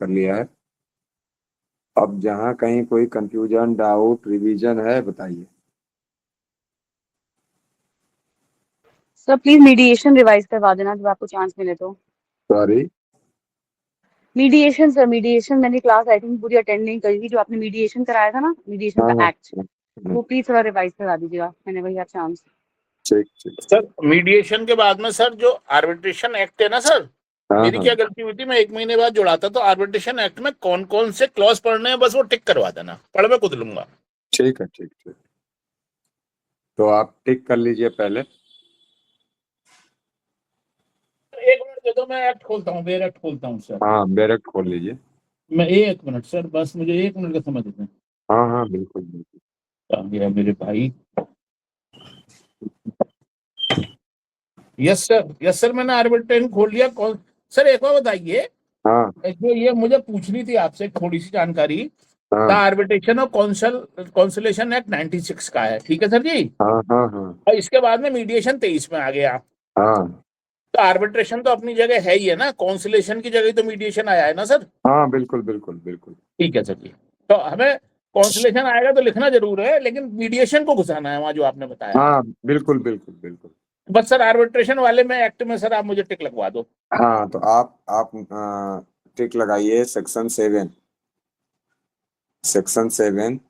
कर लिया है। अब जहाँ कहीं कोई कंफ्यूजन, डाउट, रिवीजन है बताइए। सर प्लीज मीडिएशन रिवाइज करवा देना जब आपको चांस मिले तो। सॉरी। मीडिएशन सर, मीडिएशन मैंने क्लास आई थिंक पूरी अटेंड नहीं करी थी, जो आपने मीडिएशन कराया था ना, मीडिएशन हाँ का हाँ एक्ट, हाँ, वो प्लीज थोड़ा रिवाइज करा दीजिएगा, मैंने वही चांस। ठीक ठीक। सर मीडिएशन के बाद में सर जो आर्बिट्रेशन एक्ट है ना सर, हाँ मेरी हाँ क्या गलती हुई थी, मैं 1 महीने बाद जुड़ा था, तो आर्बिट्रेशन एक्ट में कौन कौन से क्लॉज पढ़ने हैं बस वो टिक करवा देना, पढ़ मैं खुद लूंगा। ठीक है, ठीक ठीक। तो आप टिक कर लीजिए पहले। एक मिनट दे दो, मैं एक्ट खोलता हूँ, बेर एक्ट खोलता हूँ सर। हाँ, बैरेक्ट खोल लीजिए। मैं 1 मिनट सर, बस मुझे 1 मिनट का समय देते हैं। हाँ हाँ, बिल्कुल बिल्कुल। आ गया मेरे भाई। यस सर मैंने आर्बिट्रेशन खोल लिया। कौन सर, एक बार बताइए, हाँ जो ये मुझे पूछनी थी आपसे थोड़ी सी जानकारी। द हाँ आर्बिट्रेशन ऑफ कॉन्सुलेशन एक्ट 96 का है, ठीक है सर जी। हाँ हाँ हाँ और इसके बाद में मीडिएशन 23 में आ गया। हाँ तो आर्बिट्रेशन तो अपनी जगह है ही है ना, कॉन्सुलेशन की जगह तो मीडिएशन आया है ना सर। हाँ, बिल्कुल बिल्कुल बिल्कुल। ठीक है सर जी। तो हमें कॉन्सुलेशन आएगा तो लिखना जरूर है, लेकिन मीडिएशन को घुसाना है वहां जो आपने बताया। हाँ, बिल्कुल बिल्कुल बिल्कुल। बस सर आर्बिट्रेशन वाले में एक्ट में सर आप मुझे टिक लगवा दो। हाँ, तो आप टिक लगाइए सेक्शन 7। सेक्शन 7।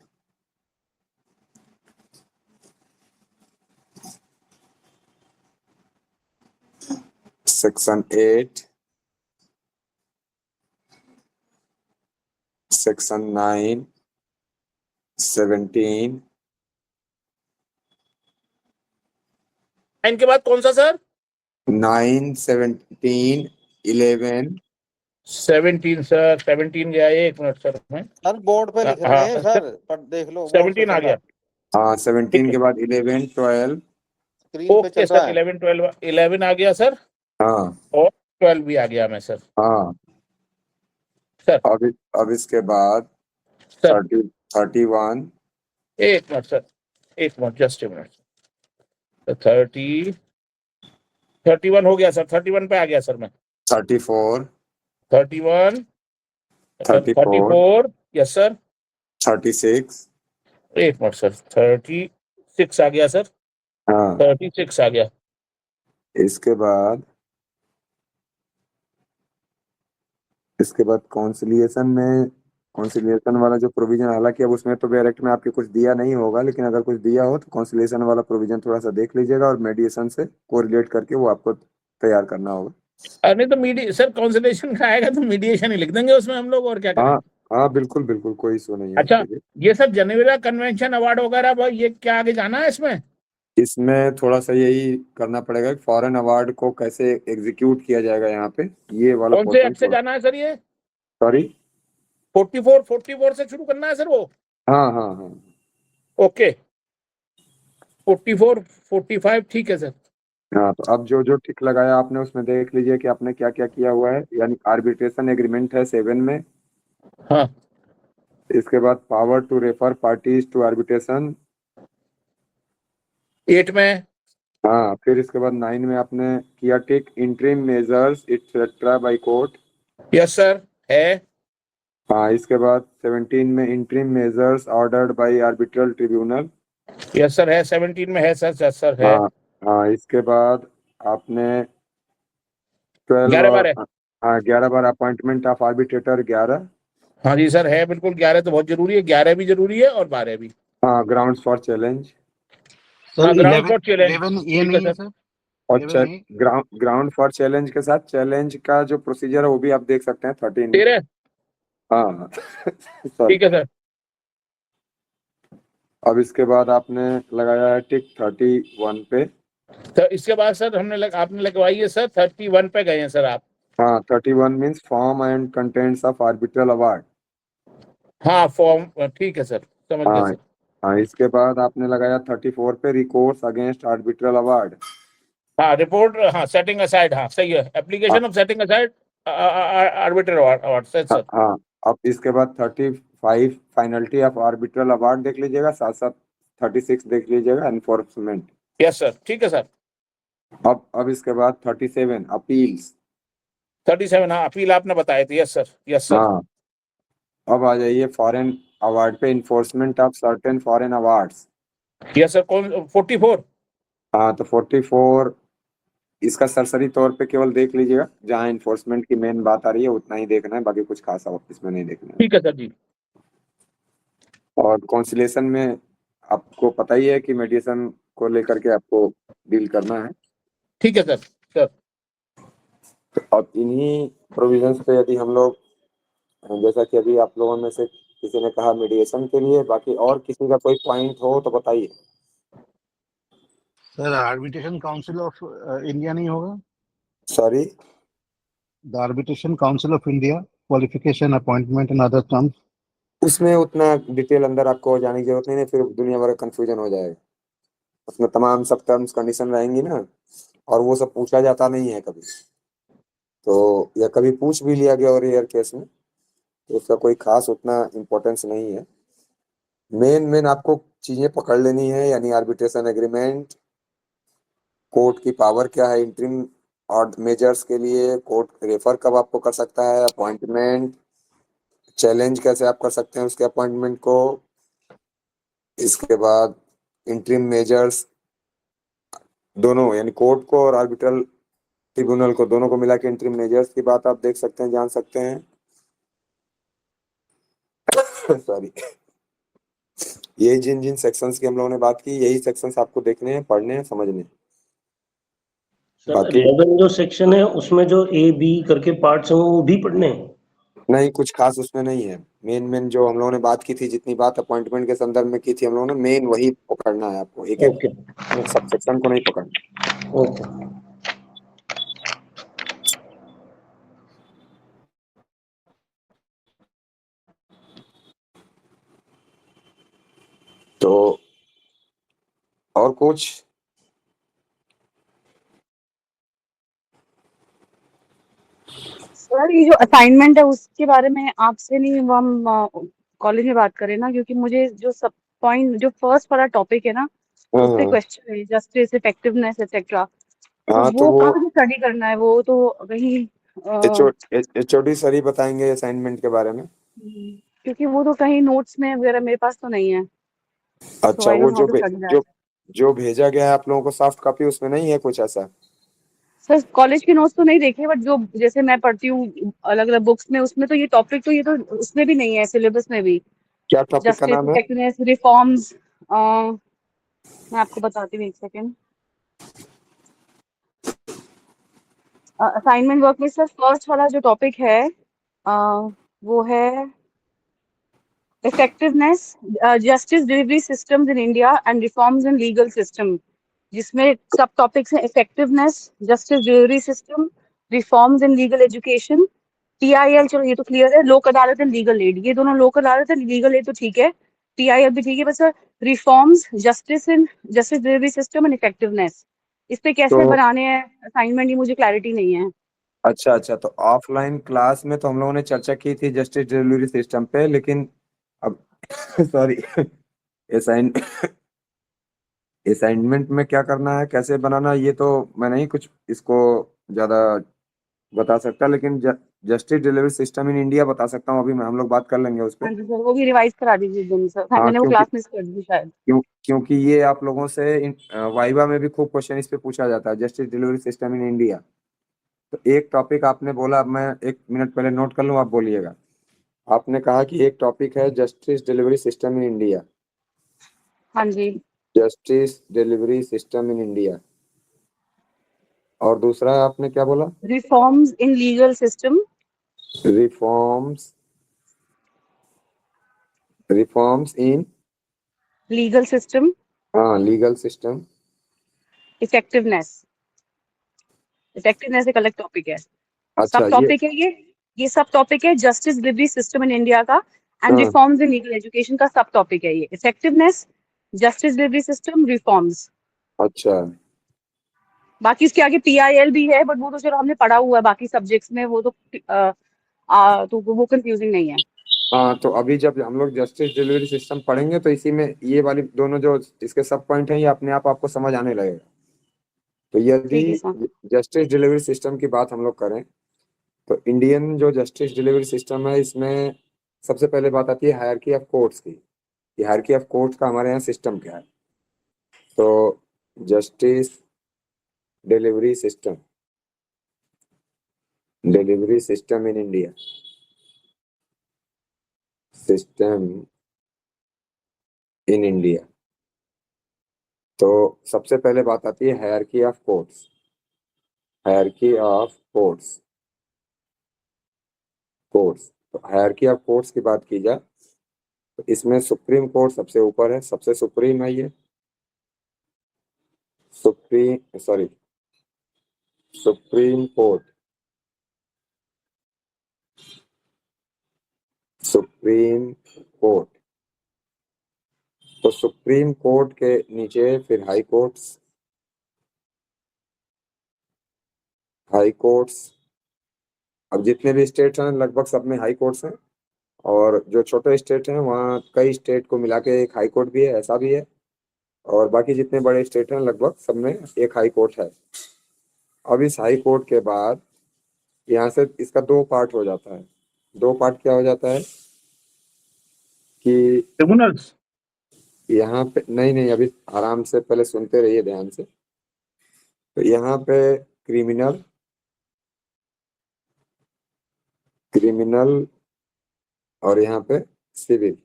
सेक्शन 8। सेक्शन 9, 17। इनके बाद कौन सा सर? 9, 17, 11। 17 सर, 17 गया, 1 मिनट सर मैं। सर बोर्ड पे लिख रहे हैं सर, पर देख लो बोर्ड पे 17 आ चल रहा गया। है। हाँ, ठीक 17 है, के बाद 11, 12। स्क्रीन पे ओके चल रहा सर, है। 11 12, 11 आ गया सर, हाँ और 12 भी आ गया मैं सर। हाँ। सर अब इसके बाद sir 30, 31। 1 minute sir, 1 minute, just 1 minute. तो 31 हो गया सर, 31 पे आ गया सर मैं। 34, 31 34, 34, यस सर। 36। 1 मिनट सर, 36 आ गया सर, हाँ, 36 आ गया। इसके बाद कॉन्सिलिएशन वाला जो प्रोविजन, हालांकि अब उसमें तो डायरेक्ट में आपके कुछ दिया नहीं होगा, लेकिन अगर कुछ दिया हो तो कॉन्सिलिएशन वाला प्रोविजन थोड़ा सा देख लीजिएगा और मेडिएशन से कोरिलेट करके वो आपको तैयार करना होगा। अरे तो मीडिए सर, कॉन्सुलेशन का आएगा तो मीडिएशन ही लिख देंगे उसमें हम लोग, और क्या करें। हाँ हाँ, बिल्कुल बिल्कुल, कोई इशू नहीं है अच्छा, उसके लिए। ये सब जेनेवा कन्वेंशन अवार्ड वगैरह भाई, ये क्या आगे जाना है इसमें? इसमें थोड़ा सा यही करना पड़ेगा कि फॉरेन अवार्ड को कैसे एग्जीक्यूट किया जाएगा यहाँ पे, ये वाला कौन से पोर्शन एक्ट से थोड़ा। जाना है सर ये? सॉरी। 44 से शुरू करना है सर वो? हाँ हाँ हाँ ओके, 44 45, ठीक है सर। हाँ। तो अब जो जो टिक लगाया आपने उसमें देख लीजिए कि आपने क्या क्या किया हुआ है। यानी आर्बिट्रेशन एग्रीमेंट है 7 में। हाँ, इसके बाद power to refer parties to arbitration. 8 में। हाँ, फिर इसके बाद 9 में आपने किया टिक interim measures etcetera by court. Yes sir, है। हाँ, इसके बाद 17 में interim measures ordered by arbitral tribunal. Yes sir है, 17 में है सर, यस सर है। हाँ हाँ। इसके बाद आपने 12 11 और बार है। हाँ 11 बार अपॉइंटमेंट ऑफ आर्बिट्रेटर 11। हाँ जी सर है, बिल्कुल 11 तो बहुत जरूरी है, 11 भी जरूरी है और 12 भी। हाँ, ग्राउंड्स फॉर चैलेंज। सर हाँ, ग्राउंड 11 फॉर चैलेंज, 11 ये ठीक है नहीं है सर। सर? और 11 ए। ग्राउंड फॉर चैलेंज के साथ चैलेंज का जो प्रोसीजर है वो भी आप देख सकते हैं 13 में। 13, हाँ सॉरी। ठीक है सर। अब इसके बाद आपने लगाया है टिक 31 पे। तो इसके बाद सर आपने लगवाई है सर, 31 पे गए हैं सर आप। हाँ, 31 means form and contents of arbitral award. हाँ फॉर्म, ठीक है सर, समझ गया हाँ सर। हाँ। इसके बाद आपने लगाया 34 पे रिकोर्स अगेंस्ट आर्बिट्रल अवार्ड। हाँ रिपोर्ट, हाँ सेटिंग असाइड, हाँ सही है, application of setting aside arbitral award, सही हाँ सर। हाँ। अब इसके बाद 35 फाइनल्टी ऑफ आर्बिट्रल अवार्ड देख लीजिएगा, साथ साथ 36 देख लीजिएगा 37, हाँ अपील आपने बताए थे, यस सर, यस सर। हाँ, अब आ जाइए फॉरेन अवार्ड पे, enforcement of certain foreign awards. Yes sir, कौन 44? हाँ, तो 44 इसका सरसरी तौर पे केवल देख लीजिएगा, जहाँ इन्फोर्समेंट की मेन बात आ रही है उतना ही देखना है, बाकी कुछ खास इसमें नहीं देखना है। ठीक है सर जी। और कॉन्सिलेशन में आपको पता ही है कि मेडिएशन को लेकर के आपको डील करना है। ठीक है सर। सर अब इन्हीं प्रोविजंस पे यदि हम लोग, जैसा कि अभी आप लोगों में से किसी ने कहा मीडिएशन के लिए, बाकी और किसी का कोई पॉइंट हो तो बताइए। Sir arbitration council of India नहीं होगा? Sorry, the arbitration council of India, qualification, appointment and other terms. उसमें उतना डिटेल अंदर आपको जाने की जरूरत नहीं है, फिर दुनिया भर का कंफ्यूजन हो जाएगा। उसमें तमाम सब टर्म्स कंडीशन रहेंगी ना, और वो सब पूछा जाता नहीं है कभी, तो या कभी पूछ भी लिया गया और रेयर केस में, तो उसका कोई खास उतना इम्पोर्टेंस नहीं है। मेन आपको चीजें पकड़ लेनी है, यानी आर्बिट्रेशन एग्रीमेंट, कोर्ट की पावर क्या है इंटरिम और मेजर्स के लिए, कोर्ट रेफर कब आपको कर सकता है, अपॉइंटमेंट, चैलेंज कैसे आप कर सकते हैं उसके अपॉइंटमेंट को, इसके बाद इंटरिम मेजर्स दोनों, यानी कोर्ट को और आर्बिट्रल ट्रिब्यूनल को, दोनों को मिला के इंटरिम मेजर्स की बात आप देख सकते हैं, जान सकते हैं। सॉरी, यही जिन जिन सेक्शंस की हम लोगों ने बात की, यही सेक्शंस आपको देखने हैं, पढ़ने हैं, समझने हैं। सर बाकी 11 जो सेक्शन है उसमें जो ए बी करके पार्ट्स हैं वो भी पढ़ने हैं? नहीं, कुछ खास उसमें नहीं है। मेन जो हम लोगों ने बात की थी, जितनी बात अपॉइंटमेंट के संदर्भ में की थी हम लोगों ने, मेन वही पकड़ना है आपको, एक एक ओके सब सेक्शन को नहीं पकड़ना। ओके। तो और कुछ? सर ये जो असाइनमेंट है उसके बारे में आपसे नहीं, वो हम कॉलेज में बात करें ना, क्योंकि मुझे जो सब पॉइंट, जो फर्स्ट वाला टॉपिक है ना, उस पे हाँ क्वेश्चन है, जस्टिस, इफेक्टिवनेस एक्सेट्रा, तो हाँ, तो वो वो कहाँ से स्टडी करना है, वो तो कहीं एचओडी सर ही बताएंगे असाइनमेंट के बारे में। क्योंकि वो तो कहीं नोट्स में वगैरह मेरे पास तो नहीं है, सो अच्छा, आई वो don't know how to study that. जो भेजा गया है आप लोगों को सॉफ्ट कॉपी, उसमें नहीं है कुछ ऐसा? सर कॉलेज के नोट्स तो नहीं देखे, बट जो जैसे मैं पढ़ती हूँ अलग अलग बुक्स में, उसमें तो ये टॉपिक तो, ये तो उसमें भी नहीं है, सिलेबस में भी। क्या टॉपिक का जस्टिस, नाम है? इफेक्टिवनेस, रिफॉर्म्स, मैं आपको बताती हूँ, एक सेकेंड। असाइनमेंट वर्क में सर फर्स्ट वाला जो टॉपिक है वो है effectiveness, justice delivery systems in India and reforms in legal system, जिसमें सब टॉपिक्स हैं effectiveness, justice delivery system, reforms in legal education, TIL, चलो ये तो क्लियर है, लोक अदालत एंड लीगल एड, ये दोनों लोक अदालत एंड लीगल एड तो ठीक है, टीआईएल भी ठीक है, बस reforms, justice delivery system and effectiveness, इस पे कैसे तो बनाने हैं असाइनमेंट, ये मुझे क्लैरिटी नहीं है। अच्छा, तो ऑफलाइन क्लास में तो हम लोगों ने चर्चा की थी जस्टिस डिलीवरी सिस्टम पे, लेकिन अब सॉरी, असाइन असाइनमेंट में क्या करना है, कैसे बनाना, ये तो मैं नहीं कुछ इसको ज्यादा बता सकता, लेकिन justice delivery system in India बता सकता हूँ। अभी हम लोग बात कर लेंगे उस हाँ पर। जी सर, वो भी रिवाइज करा दीजिए दिन सर, हाँ, हाँ, मैंने वो क्लास मिस कर दी शायद। क्योंकि ये आप लोगों से वाइवा में भी खूब क्वेश्चन इस पे पूछा जाता है, justice delivery system in India. तो एक टॉपिक आपने बोला, अब मैं 1 मिनट पहले नोट कर लूँ, आप बोलिएगा। आपने कहा कि एक टॉपिक है justice delivery system in India. हाँ जी, justice delivery system in India, और दूसरा आपने क्या बोला? Reforms in legal system, reforms in, legal system, हाँ, लीगल सिस्टम। इफेक्टिवनेस एक अलग टॉपिक है, अच्छा, सब टॉपिक है ये सब टॉपिक है justice delivery system in India का, एंड हाँ, रिफॉर्म्स इन लीगल एजुकेशन का सब टॉपिक है ये, effectiveness, justice delivery system, reforms. अच्छा, बाकी उसके आगे पीआईएल भी है, बट वो तो चलो हमने पढ़ा हुआ है बाकी सब्जेक्ट्स में, वो तो तो वो कंफ्यूजिंग नहीं है। हाँ, तो अभी जब हम लोग जस्टिस डिलीवरी सिस्टम पढ़ेंगे तो इसी में ये वाली दोनों जो इसके सब पॉइंट हैं, ये अपने आप आपको समझ आने लगेगा। तो यदि ठीक है सर। जस्टिस डिलीवरी सिस्टम की बात हम लोग करें, तो इंडियन जो जस्टिस डिलीवरी सिस्टम है, इसमें सबसे पहले बात आती है हायरार्की ऑफ कोर्ट्स की। हायरार्की ऑफ कोर्ट्स का हमारे यहाँ सिस्टम क्या है? तो justice delivery system in India, तो सबसे पहले बात आती है हायरार्की ऑफ कोर्ट्स। तो हायरार्की ऑफ कोर्ट्स की बात की जाए तो इसमें सुप्रीम कोर्ट सबसे ऊपर है, सबसे सुप्रीम है ये। सुप्रीम कोर्ट तो सुप्रीम कोर्ट के नीचे फिर हाई कोर्ट्स। अब जितने भी स्टेट हैं लगभग सब में हाई कोर्ट्स हैं, और जो छोटे स्टेट हैं वहाँ कई स्टेट को मिला के एक हाई कोर्ट भी है, ऐसा भी है। और बाकी जितने बड़े स्टेट हैं लगभग सब में एक हाई कोर्ट है। अब इस हाई कोर्ट के बाद यहाँ से इसका दो पार्ट हो जाता है। दो पार्ट क्या हो जाता है कि ट्रिब्यूनल्स। यहाँ पे नहीं, अभी आराम से पहले सुनते रहिए ध्यान से। तो यहाँ पे क्रिमिनल और यहाँ पे सिविल।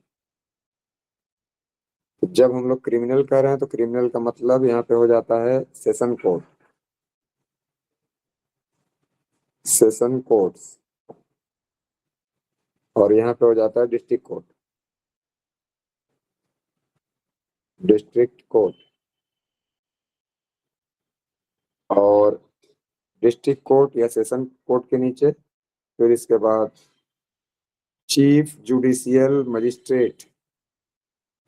तो जब हम लोग क्रिमिनल कर रहे हैं तो क्रिमिनल का मतलब यहाँ पे हो जाता है सेशन कोर्ट्स, और यहाँ पे हो जाता है डिस्ट्रिक्ट कोर्ट। और डिस्ट्रिक्ट कोर्ट या सेशन कोर्ट के नीचे फिर इसके बाद चीफ जुडिशियल मजिस्ट्रेट,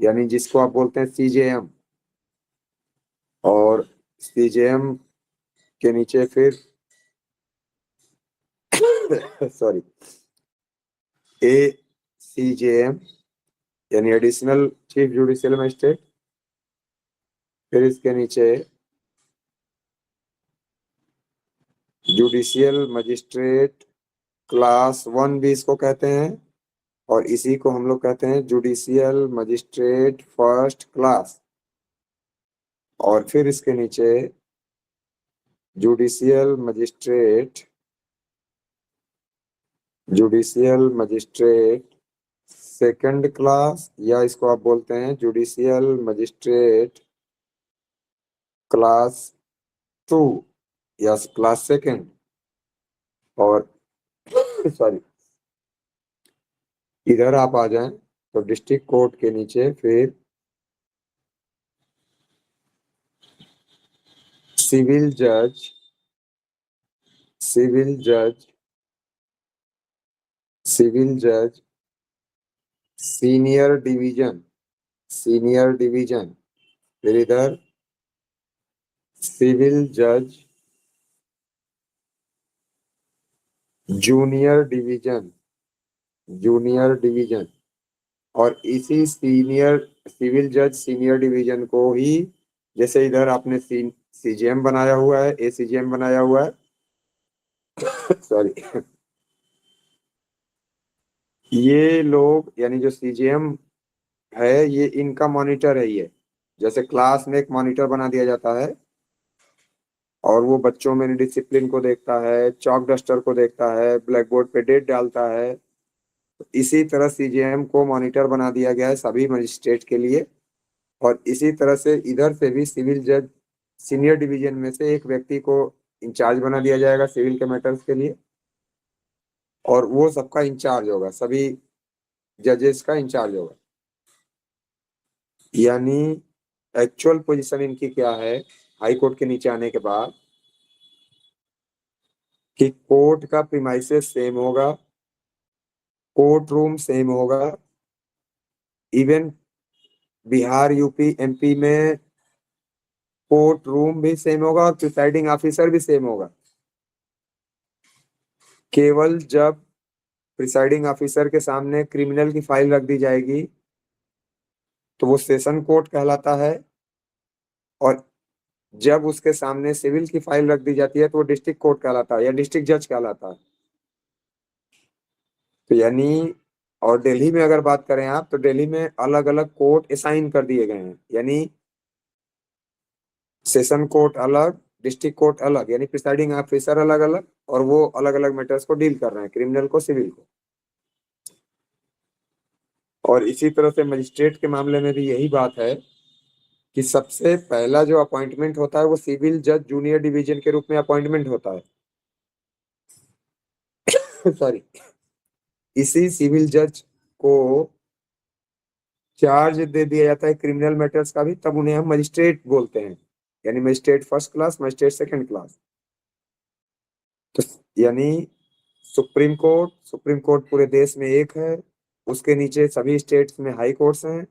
यानी जिसको आप बोलते हैं सीजेएम, और सीजेएम के नीचे फिर सॉरी ACJM यानी एडिशनल चीफ जुडिशियल मजिस्ट्रेट। फिर इसके नीचे जुडिशियल मजिस्ट्रेट क्लास 1 भी इसको कहते हैं, और इसी को हम लोग कहते हैं जुडिशियल मजिस्ट्रेट फर्स्ट क्लास। और फिर इसके नीचे जुडिशियल मजिस्ट्रेट सेकंड क्लास, या इसको आप बोलते हैं जुडिशियल मजिस्ट्रेट क्लास 2 या क्लास सेकंड। और सॉरी इधर आप आ जाएं तो डिस्ट्रिक्ट कोर्ट के नीचे फिर सिविल जज सीनियर डिवीजन। फिर इधर सिविल जज जूनियर डिवीजन। और इसी सिविल जज सीनियर डिवीजन को ही, जैसे इधर आपने सीजेएम बनाया हुआ है, ACJM बनाया हुआ है सॉरी ये लोग यानी जो सीजेएम है ये इनका मॉनिटर है। ये जैसे क्लास में एक मॉनिटर बना दिया जाता है और वो बच्चों में डिसिप्लिन को देखता है, चॉक डस्टर को देखता है, ब्लैक बोर्ड पे डेट डालता है। तो इसी तरह सीजेएम को मॉनिटर बना दिया गया है सभी मजिस्ट्रेट के लिए। और इसी तरह से इधर से भी सिविल जज सीनियर डिवीजन में से एक व्यक्ति को इंचार्ज बना दिया जाएगा सिविल के मैटर्स के लिए, और वो सबका इंचार्ज होगा, सभी जजेस का इंचार्ज होगा। यानी एक्चुअल पोजीशन इनकी क्या है हाई कोर्ट के नीचे आने के बाद, कि कोर्ट का प्रीमाइसेस सेम होगा, कोर्ट रूम सेम होगा, इवन बिहार, यूपी, MP में कोर्ट रूम भी सेम होगा और प्रिसाइडिंग ऑफिसर भी सेम होगा। केवल जब प्रिसाइडिंग ऑफिसर के सामने क्रिमिनल की फाइल रख दी जाएगी तो वो सेशन कोर्ट कहलाता है, और जब उसके सामने सिविल की फाइल रख दी जाती है तो वो डिस्ट्रिक्ट कोर्ट कहलाता है या डिस्ट्रिक्ट जज कहलाता है। तो यानी, और दिल्ली में अगर बात करें आप, तो दिल्ली में अलग अलग कोर्ट असाइन कर दिए गए हैं, यानी सेशन कोर्ट अलग, डिस्ट्रिक्ट कोर्ट अलग, यानी प्रिसाइडिंग ऑफिसर अलग अलग, और वो अलग अलग मैटर्स को डील कर रहे हैं, क्रिमिनल को, सिविल को। और इसी तरह से मजिस्ट्रेट के मामले में भी यही बात है कि सबसे पहला जो अपॉइंटमेंट होता है वो सिविल जज जूनियर डिवीजन के रूप में अपॉइंटमेंट होता है। सॉरी, इसी सिविल जज को चार्ज दे दिया जाता है क्रिमिनल मैटर्स का भी, तब उन्हें हम मजिस्ट्रेट बोलते हैं, यानी magistrate first class, magistrate second class. तो यानी सुप्रीम कोर्ट पूरे देश में एक है, उसके नीचे सभी स्टेट्स में हाई कोर्ट्स हैं,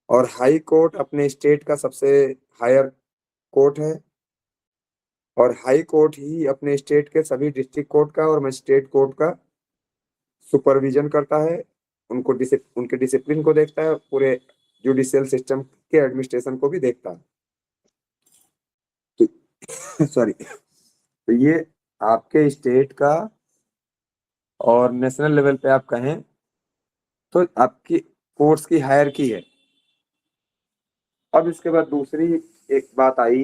और हाई कोर्ट अपने स्टेट का सबसे हायर कोर्ट है, और हाई कोर्ट ही अपने स्टेट के सभी डिस्ट्रिक्ट कोर्ट का और मजिस्ट्रेट कोर्ट का सुपरविजन करता है, उनके डिसिप्लिन को देखता है, पूरे जुडिशियल सिस्टम के एडमिनिस्ट्रेशन को भी देखता है। सॉरी, तो ये आपके स्टेट का और नेशनल लेवल पे आप कहें तो आपकी कोर्ट्स की हायरार्की है। अब इसके बाद दूसरी एक बात आई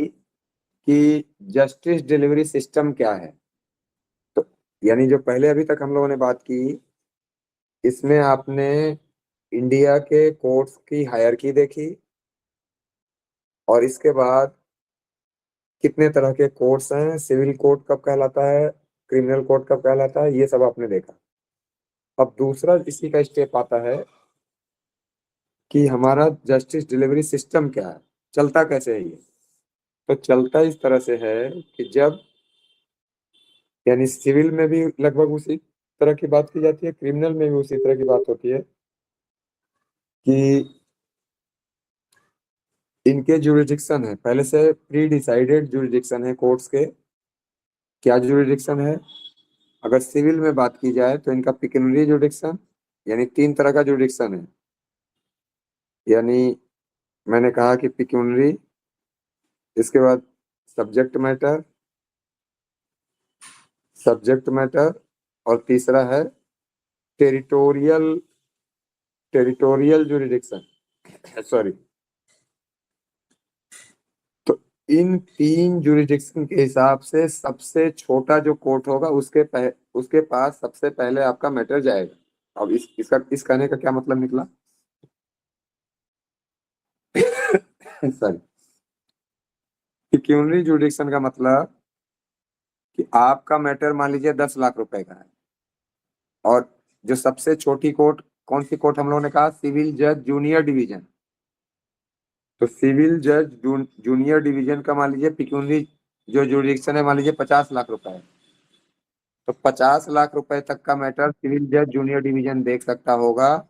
कि जस्टिस डिलीवरी सिस्टम क्या है। तो यानी जो पहले अभी तक हम लोगों ने बात की, इसमें आपने इंडिया के कोर्ट्स की हायरार्की देखी, और इसके बाद कितने तरह के कोर्ट्स हैं, सिविल कोर्ट कब कहलाता है, क्रिमिनल कोर्ट कब कहलाता है, ये सब आपने देखा। अब दूसरा इसी का स्टेप आता है कि हमारा जस्टिस डिलीवरी सिस्टम क्या है, चलता कैसे है ये। तो चलता इस तरह से है कि जब, यानी सिविल में भी लगभग उसी तरह की बात की जाती है, क्रिमिनल में भी उसी तरह की बात होती है कि इनके जुरिडिक्शन है, पहले से प्री डिसाइडेड जुरिडिक्शन है कोर्ट्स के। क्या जुरिडिक्शन है? अगर सिविल में बात की जाए तो इनका पिक्यूनरी जुरिडिक्शन, यानी 3 तरह का जुरिडिक्शन है। यानी मैंने कहा कि पिक्यूनरी, इसके बाद सब्जेक्ट मैटर, और तीसरा है टेरिटोरियल जुरिडिक्शन। सॉरी, तो इन 3 जुरिडिक्शन के हिसाब से सबसे छोटा जो कोर्ट होगा उसके पास सबसे पहले आपका मैटर जाएगा। अब इस कहने का क्या मतलब निकला? सॉरी, पिक्यूनरी जुरिडिक्शन का मतलब कि आपका मैटर मान लीजिए 10 लाख रुपए का है, और जो सबसे छोटी कोर्ट, कौन सी कोर्ट हम लोगों ने कहा? सिविल जज जूनियर डिवीजन। तो सिविल जज जूनियर डिवीजन का मान लीजिए पिक्यूनरी जो जुरिडिक्शन है, मान लीजिए 50 लाख रुपए है। तो 50 लाख रुपए तक का मैटर सिविल जज जूनियर डिवीजन देख सकता होगा,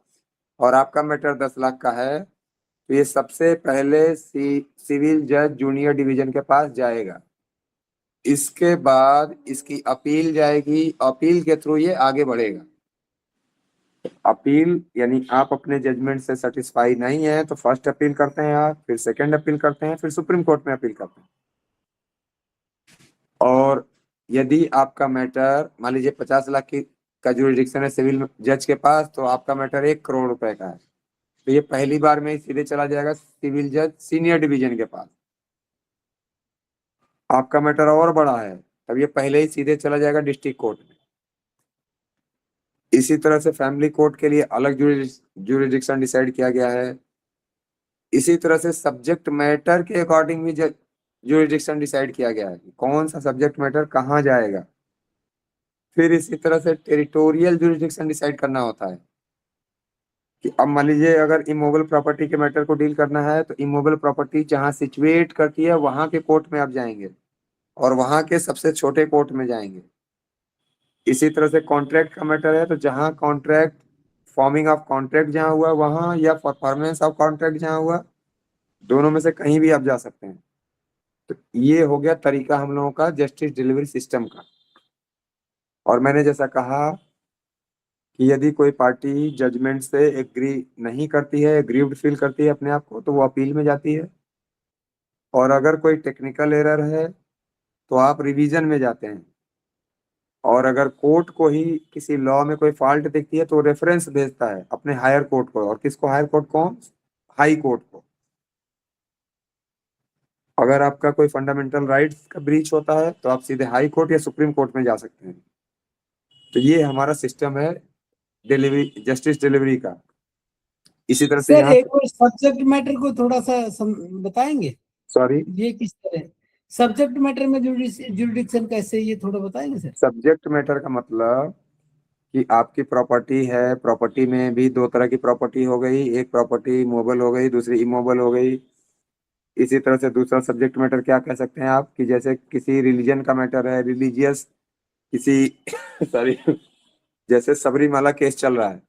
और आपका मैटर 10 लाख का है, तो ये सबसे पहले सिविल जज जूनियर डिवीजन के पास जाएगा। इसके बाद इसकी अपील जाएगी, अपील के थ्रू ये आगे बढ़ेगा। अपील यानी आप अपने जजमेंट से सेटिस्फाई नहीं है तो फर्स्ट अपील करते हैं आप, फिर सेकंड अपील करते हैं, फिर सुप्रीम कोर्ट में अपील करते हैं। और यदि आपका मैटर मान लीजिए 50 लाख की का जुरिडिक्शन है सिविल जज के पास, तो आपका मैटर 1 करोड़ रुपए का है, तो ये पहली बार में ही सीधे चला जाएगा सिविल जज सीनियर डिवीजन के पास। आपका मैटर और बड़ा है, तब ये पहले ही सीधे चला जाएगा डिस्ट्रिक्ट कोर्ट में। इसी तरह से फैमिली कोर्ट के लिए अलग जुरिडिक्शन डिसाइड किया गया है। इसी तरह से सब्जेक्ट मैटर के अकॉर्डिंग भी जुरिडिक्शन डिसाइड किया गया है कि कौन सा सब्जेक्ट मैटर कहाँ जाएगा। फिर इसी तरह से टेरिटोरियल जुरिडिक्शन डिसाइड करना होता है कि अब मान लीजिए अगर इमोबल प्रॉपर्टी के मैटर को डील करना है, तो इमोबल प्रॉपर्टी जहाँ सिचुएट करती है वहां के कोर्ट में आप जाएंगे, और वहां के सबसे छोटे कोर्ट में जाएंगे। इसी तरह से कॉन्ट्रैक्ट का मैटर है, तो जहाँ कॉन्ट्रैक्ट, फॉर्मिंग ऑफ कॉन्ट्रैक्ट जहाँ हुआ वहां, या परफॉर्मेंस ऑफ कॉन्ट्रैक्ट जहाँ हुआ, दोनों में से कहीं भी आप जा सकते हैं। तो ये हो गया तरीका हम लोगों का जस्टिस डिलीवरी सिस्टम का। और मैंने जैसा कहा कि यदि कोई पार्टी जजमेंट से एग्री नहीं करती है, एग्रीव्ड फील करती है अपने आप को, तो वो अपील में जाती है, और अगर कोई टेक्निकल एरर है तो आप रिवीजन में जाते हैं। और अगर कोर्ट को ही किसी लॉ में कोई फॉल्ट दिखती है तो रेफरेंस भेजता है अपने हायर कोर्ट को। और किसको हायर कोर्ट को? हाई कोर्ट को। अगर आपका कोई फंडामेंटल राइट्स का ब्रीच होता है तो आप सीधे हाई कोर्ट या सुप्रीम कोर्ट में जा सकते हैं। तो ये हमारा सिस्टम है डिलीवरी, जस्टिस डिलीवरी का। इसी तरह से सर यहाँ एक और सब्जेक्ट मैटर को थोड़ा सा बताएंगे, सॉरी ये किस तरह सब्जेक्ट मैटर में जुरिडिक्शन कैसे, ये थोड़ा बताएंगे सर। सब्जेक्ट मैटर का मतलब कि आपकी प्रॉपर्टी है, प्रॉपर्टी में भी दो तरह की प्रॉपर्टी हो गई, एक प्रॉपर्टी मूवेबल हो गई, दूसरी इमूवेबल हो गई। इसी तरह से दूसरा सब्जेक्ट मैटर क्या कह सकते हैं आप, कि जैसे किसी रिलीजन का मैटर है, रिलीजियस किसी सॉरी जैसे सबरीमाला केस चल रहा है,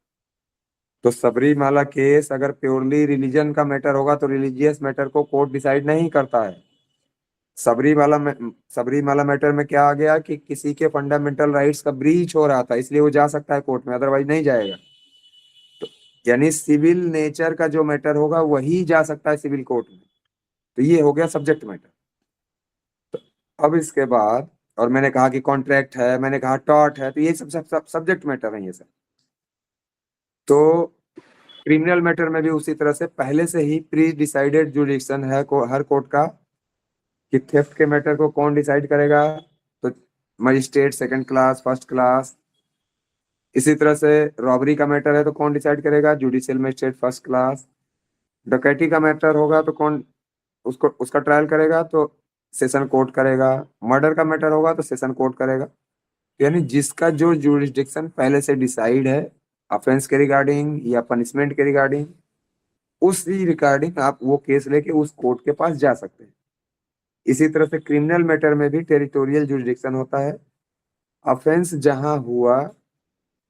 तो सबरीमाला केस अगर प्योरली रिलीजन का मैटर होगा तो रिलीजियस मैटर को कोर्ट डिसाइड नहीं करता है। सबरीमाला मैटर में क्या आ गया कि किसी के फंडामेंटल राइट्स का ब्रीच हो रहा था, इसलिए वो जा सकता है कोर्ट में, अदरवाइज नहीं जाएगा। तो यानी सिविल नेचर का जो मैटर होगा वही जा सकता है सिविल कोर्ट में। तो ये हो गया सब्जेक्ट मैटर। तो अब इसके बाद, और मैंने कहा कि कॉन्ट्रैक्ट है, मैंने कहा टॉर्ट है, तो ये सब सब्जेक्ट मैटर है ये सब। तो क्रिमिनल मैटर में भी उसी तरह से पहले से ही प्री डिसाइडेड जुडिक्शन है हर कोर्ट का कि थेफ्ट के मैटर को कौन डिसाइड करेगा, तो magistrate second class, first class. इसी तरह से रॉबरी का मैटर है तो कौन डिसाइड करेगा, जुडिशियल मजिस्ट्रेट फर्स्ट क्लास। डकैती का मैटर होगा तो कौन उसका ट्रायल करेगा, तो सेशन कोर्ट करेगा। मर्डर का मैटर होगा तो सेशन कोर्ट करेगा। यानी जिसका जो जुरिस्डिक्शन पहले से डिसाइड है ऑफेंस के रिगार्डिंग या पनिशमेंट के रिगार्डिंग, उसी रिगार्डिंग आप वो केस लेके उस कोर्ट के पास जा सकते हैं। इसी तरह से क्रिमिनल मैटर में भी टेरिटोरियल जुरिस्डिक्शन होता है। ऑफेंस जहां हुआ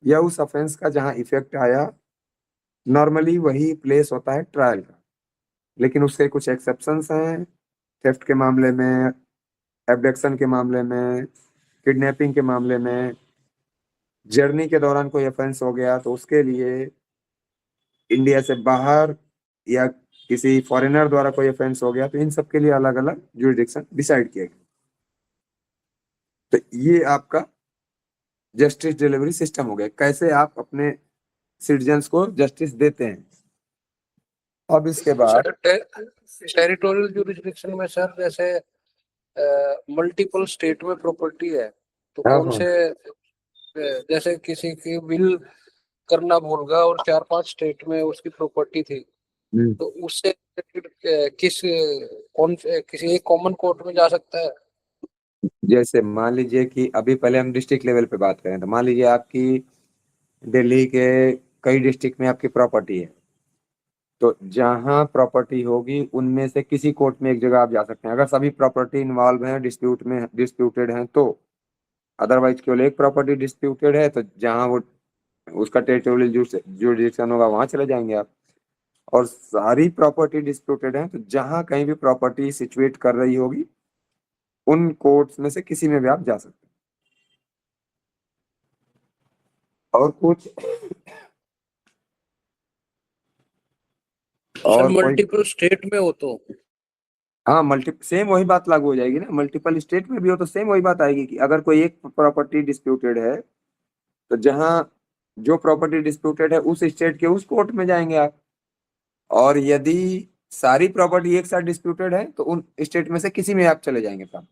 या उस ऑफेंस का जहां इफेक्ट आया, नॉर्मली वही प्लेस होता है ट्रायल का। लेकिन उसके कुछ एक्सेप्शंस हैं, थेफ्ट के मामले में, एब्डक्शन के मामले में, किडनैपिंग के मामले में, जर्नी के दौरान कोई ऑफेंस हो गया तो उसके लिए इंडिया से बाहर या किसी फॉरेनर द्वारा कोई ऑफेंस हो गया, तो इन सब के लिए अलग अलग जुरिस्डिक्शन डिसाइड किया गया। तो ये आपका जस्टिस डिलीवरी सिस्टम हो गया, कैसे आप अपने सिटीजन्स को जस्टिस देते हैं। अब इसके बाद टेरिटोरियल जुरिस्डिक्शन में सर जैसे मल्टीपल स्टेट में प्रॉपर्टी है तो हाँ, कौन से जैसे किसी की विल करना भूल गया और 4-5 स्टेट में उसकी प्रॉपर्टी थी, तो उससे किसी एक कॉमन कोर्ट में जा सकता है। जैसे मान लीजिए कि अभी पहले हम डिस्ट्रिक्ट लेवल पे बात करें, तो मान लीजिए आपकी दिल्ली के कई डिस्ट्रिक्ट में आपकी प्रॉपर्टी है, तो जहां प्रॉपर्टी होगी उनमें से किसी कोर्ट में एक जगह आप जा सकते हैं अगर सभी प्रॉपर्टी इन्वॉल्व हैं, डिस्प्यूटेड हैं तो। अदरवाइज केवल एक प्रॉपर्टी डिस्प्यूटेड है तो जहां वो उसका टेरिटोरियल जुरिस्डिक्शन होगा वहां चले जाएंगे आप। और सारी प्रॉपर्टी डिस्प्यूटेड है तो जहां कहीं भी प्रॉपर्टी सिचुएट कर रही होगी उन कोर्ट्स में से किसी में भी आप जा सकते हैं। और कुछ और मल्टीपल स्टेट में हो तो हाँ, सेम वही बात लागू हो जाएगी ना। मल्टीपल स्टेट में भी हो तो सेम वही बात आएगी कि अगर कोई एक प्रॉपर्टी डिस्प्यूटेड है तो जहां जो प्रॉपर्टी डिस्प्यूटेड है उस स्टेट के उस कोर्ट में जाएंगे आप। और यदि सारी प्रॉपर्टी एक साथ डिस्प्यूटेड है तो उन स्टेट में से किसी में आप चले जाएंगे साहब।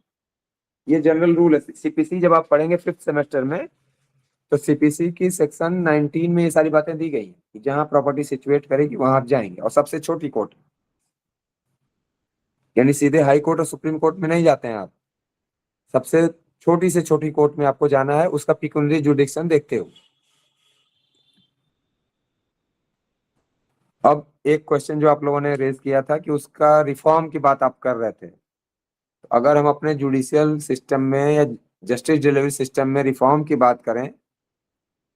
ये जनरल रूल है। सीपीसी जब आप पढ़ेंगे 5th सेमेस्टर में तो सीपीसी की सेक्शन 19 में ये सारी बातें दी गई हैं कि जहां प्रॉपर्टी सिचुएट करेगी वहां आप जाएंगे। और सबसे छोटी कोर्ट, यानी सीधे हाई कोर्ट और सुप्रीम कोर्ट में नहीं जाते हैं आप, सबसे छोटी से छोटी कोर्ट में आपको जाना है, उसका पिक्यूनरी जुडिक्शन देखते हो। अब एक क्वेश्चन जो आप लोगों ने रेज किया था कि उसका रिफॉर्म की बात आप कर रहे थे, तो अगर हम अपने जुडिशियल सिस्टम में या जस्टिस डिलीवरी सिस्टम में रिफॉर्म की बात करें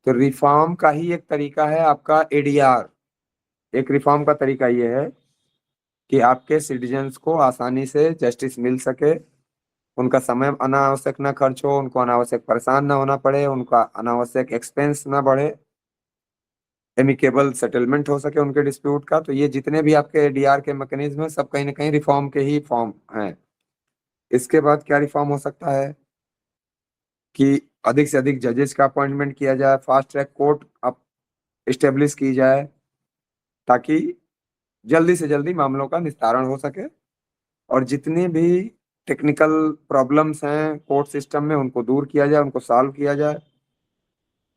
तो रिफॉर्म का ही एक तरीका है आपका एडीआर। एक रिफॉर्म का तरीका ये है कि आपके सिटीजन्स को आसानी से जस्टिस मिल सके, उनका समय अनावश्यक ना खर्च हो, उनको अनावश्यक परेशान ना होना पड़े, उनका अनावश्यक एक्सपेंस ना बढ़े, एमिकेबल सेटलमेंट हो सके उनके डिस्प्यूट का। तो ये जितने भी आपके एडीआर के मैकेनिज्म है सब कहीं ना कहीं रिफॉर्म के ही फॉर्म हैं। इसके बाद क्या रिफॉर्म हो सकता है कि अधिक से अधिक जजेस का अपॉइंटमेंट किया जाए, फास्ट ट्रैक कोर्ट अब इस्टेब्लिश की जाए ताकि जल्दी से जल्दी मामलों का निस्तारण हो सके और जितनी भी टेक्निकल प्रॉब्लम्स हैं कोर्ट सिस्टम में उनको दूर किया जाए, उनको सॉल्व किया जाए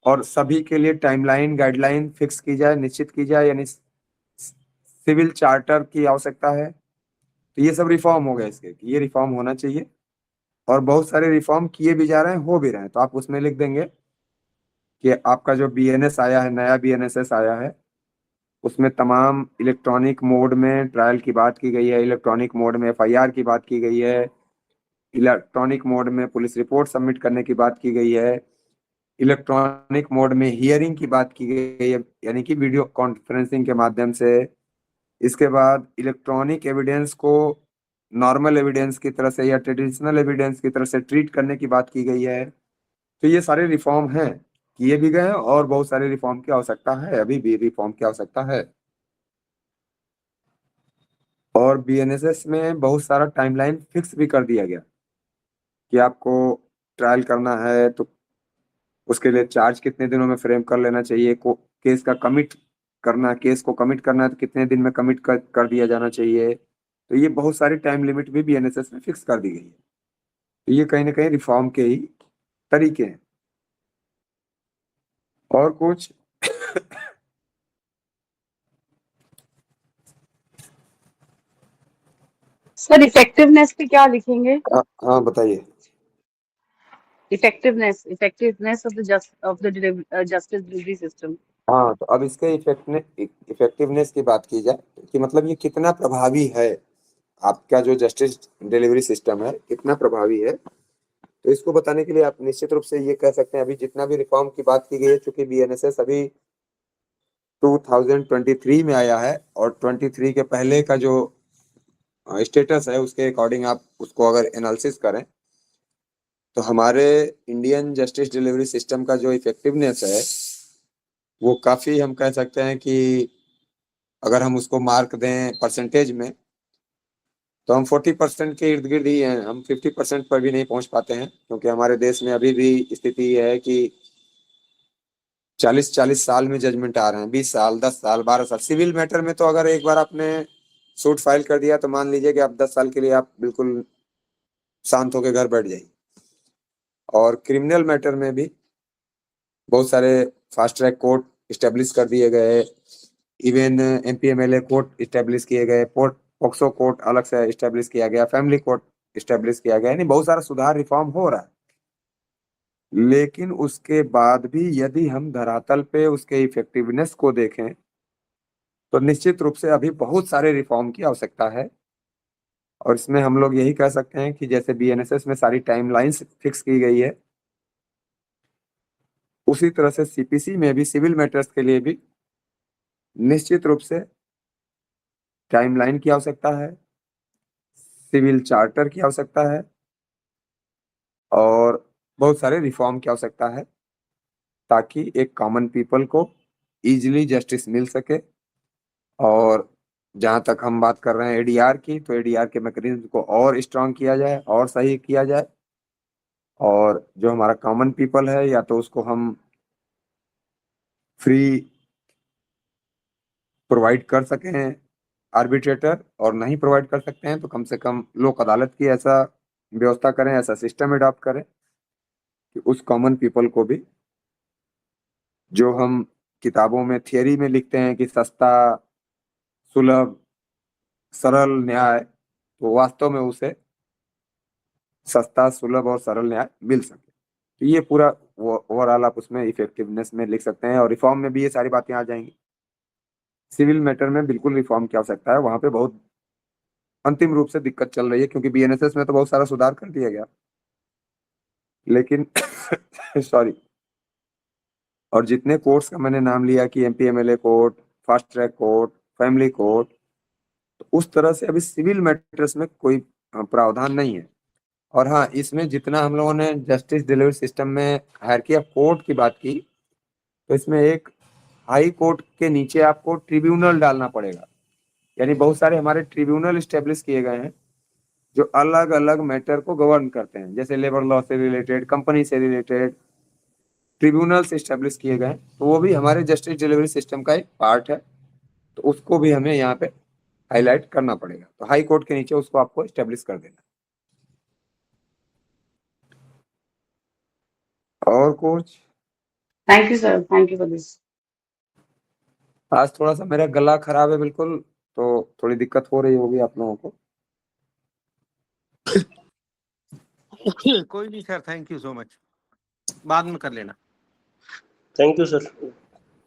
और सभी के लिए टाइमलाइन गाइडलाइन फिक्स की जाए, निश्चित की जाए, यानी सिविल चार्टर की आवश्यकता है। तो ये सब रिफॉर्म हो गए इसके, ये रिफॉर्म होना चाहिए और बहुत सारे रिफॉर्म किए भी जा रहे हैं, हो भी रहे हैं। तो आप उसमें लिख देंगे कि आपका जो बीएनएस आया है, नया बीएनएसएस आया है, उसमें तमाम इलेक्ट्रॉनिक मोड में ट्रायल की बात की गई है, इलेक्ट्रॉनिक मोड में एफआईआर की बात की गई है, इलेक्ट्रॉनिक मोड में पुलिस रिपोर्ट सबमिट करने की बात की गई है, इलेक्ट्रॉनिक मोड में हियरिंग की बात की गई है, यानी कि वीडियो कॉन्फ्रेंसिंग के माध्यम से। इसके बाद इलेक्ट्रॉनिक एविडेंस को नॉर्मल एविडेंस की तरह से या ट्रेडिशनल एविडेंस की तरह से ट्रीट करने की बात की गई है। तो ये सारे रिफॉर्म हैं, किए भी गए हैं और बहुत सारे रिफॉर्म की आवश्यकता है, अभी भी रिफॉर्म की आवश्यकता है। और बीएनएसएस में बहुत सारा टाइमलाइन फिक्स भी कर दिया गया कि आपको ट्रायल करना है तो उसके लिए चार्ज कितने दिनों में फ्रेम कर लेना चाहिए, केस का कमिट करना, केस को कमिट करना है तो कितने दिन में कमिट कर दिया जाना चाहिए। तो ये बहुत सारी टाइम लिमिट भी बीएनएसएस में फिक्स कर दी गई है। तो ये कहीं ना कहीं रिफॉर्म के ही तरीके हैं। और कुछ सर इफेक्टिवनेस पे क्या लिखेंगे? हाँ बताइए। Effectiveness of the justice delivery system. हाँ तो अब इसके इफेक्टिवनेस की बात की जाए कि मतलब ये कितना प्रभावी है, आपका जो जस्टिस डिलीवरी सिस्टम है कितना प्रभावी है। तो इसको बताने के लिए आप निश्चित रूप से ये कह सकते हैं, अभी जितना भी रिफॉर्म की बात की गई है, चूंकि बीएनएसएस अभी 2023 में आया है और 23 के पहले का जो स्टेटस है उसके अकॉर्डिंग आप उसको अगर एनालिसिस करें तो हमारे इंडियन जस्टिस डिलीवरी सिस्टम का जो इफेक्टिवनेस है वो काफ़ी, हम कह सकते हैं कि अगर हम उसको मार्क दें परसेंटेज में तो हम 40% के इर्द गिर्द ही हैं, हम 50% पर भी नहीं पहुंच पाते हैं, क्योंकि हमारे देश में अभी भी स्थिति ये है कि 40-40 साल में जजमेंट आ रहे हैं, 20 साल, 10 साल, 12 साल। सिविल मैटर में तो अगर एक बार आपने सूट फाइल कर दिया तो मान लीजिए कि आप 10 साल के लिए आप बिल्कुल शांत होकर घर बैठ जाइए। और क्रिमिनल मैटर में भी बहुत सारे फास्ट ट्रैक कोर्ट इस्टेब्लिश कर दिए गए, इवन एमपीएमएलए कोर्ट इस्टेब्लिश किए गए, पॉक्सो कोर्ट अलग से इस्टेब्लिश किया गया, फैमिली कोर्ट इस्टेब्लिश किया गया, यानी बहुत सारा सुधार रिफॉर्म हो रहा है। लेकिन उसके बाद भी यदि हम धरातल पे उसके इफेक्टिवनेस को देखें तो निश्चित रूप से अभी बहुत सारे रिफॉर्म की आवश्यकता है। और इसमें हम लोग यही कह सकते हैं कि जैसे बीएनएसएस में सारी टाइमलाइंस फिक्स की गई है, उसी तरह से सीपीसी में भी सिविल मैटर्स के लिए भी निश्चित रूप से टाइमलाइन की आवश्यकता है, सिविल चार्टर की आवश्यकता है और बहुत सारे रिफॉर्म की आवश्यकता है ताकि एक कॉमन पीपल को इजीली जस्टिस मिल सके। और जहां तक हम बात कर रहे हैं एडीआर की, तो एडीआर के मैकेनिज्म को और स्ट्रांग किया जाए और सही किया जाए और जो हमारा कॉमन पीपल है या तो उसको हम फ्री प्रोवाइड कर सकें आर्बिट्रेटर, और नहीं प्रोवाइड कर सकते हैं तो कम से कम लोक अदालत की ऐसा व्यवस्था करें, ऐसा सिस्टम एडॉप्ट करें कि उस कॉमन पीपल को भी, जो हम किताबों में थियरी में लिखते हैं कि सस्ता सुलभ सरल न्याय, तो वास्तव में उसे सस्ता सुलभ और सरल न्याय मिल सके। तो ये पूरा ओवरऑल आप उसमें इफेक्टिवनेस में लिख सकते हैं और रिफॉर्म में भी ये सारी बातें आ जाएंगी। सिविल मैटर में बिल्कुल रिफॉर्म की आवश्यकता है, वहां पे बहुत अंतिम रूप से दिक्कत चल रही है क्योंकि बीएनएसएस में तो बहुत सारा सुधार कर दिया गया, लेकिन सॉरी, और जितने कोर्ट्स का मैंने नाम लिया कि MP MLA court, fast track court, family court, तो उस तरह से अभी सिविल मैटर्स में कोई प्रावधान नहीं है। और हाँ, इसमें जितना हम लोगों ने जस्टिस डिलीवरी सिस्टम में हायरार्की ऑफ कोर्ट की बात की, तो इसमें एक हाई कोर्ट के नीचे आपको ट्रिब्यूनल डालना पड़ेगा, यानी बहुत सारे हमारे ट्रिब्यूनल स्टेब्लिश किए गए हैं जो अलग अलग मैटर को गवर्न करते हैं, जैसे लेबर लॉ से रिलेटेड, कंपनी से रिलेटेड, ट्रिब्यूनल्स एस्टेब्लिश किए गए, तो वो भी हमारे जस्टिस डिलीवरी सिस्टम का एक पार्ट है, तो उसको भी हमें यहाँ पे हाईलाइट करना पड़ेगा। तो हाई कोर्ट के नीचे उसको आपको एस्टेब्लिश कर देना। और कुछ? Thank you, sir. Thank you for this. आज थोड़ा सा मेरा गला खराब है बिल्कुल, तो थोड़ी दिक्कत हो रही होगी आप लोगों को। कोई नहीं sir, thank you so much, बाद में कर लेना। Thank you sir.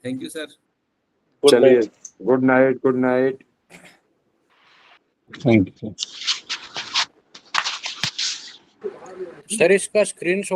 Thank you sir. चलिए, good night, good night. Thank you. Sir इसका स्क्रीनशॉट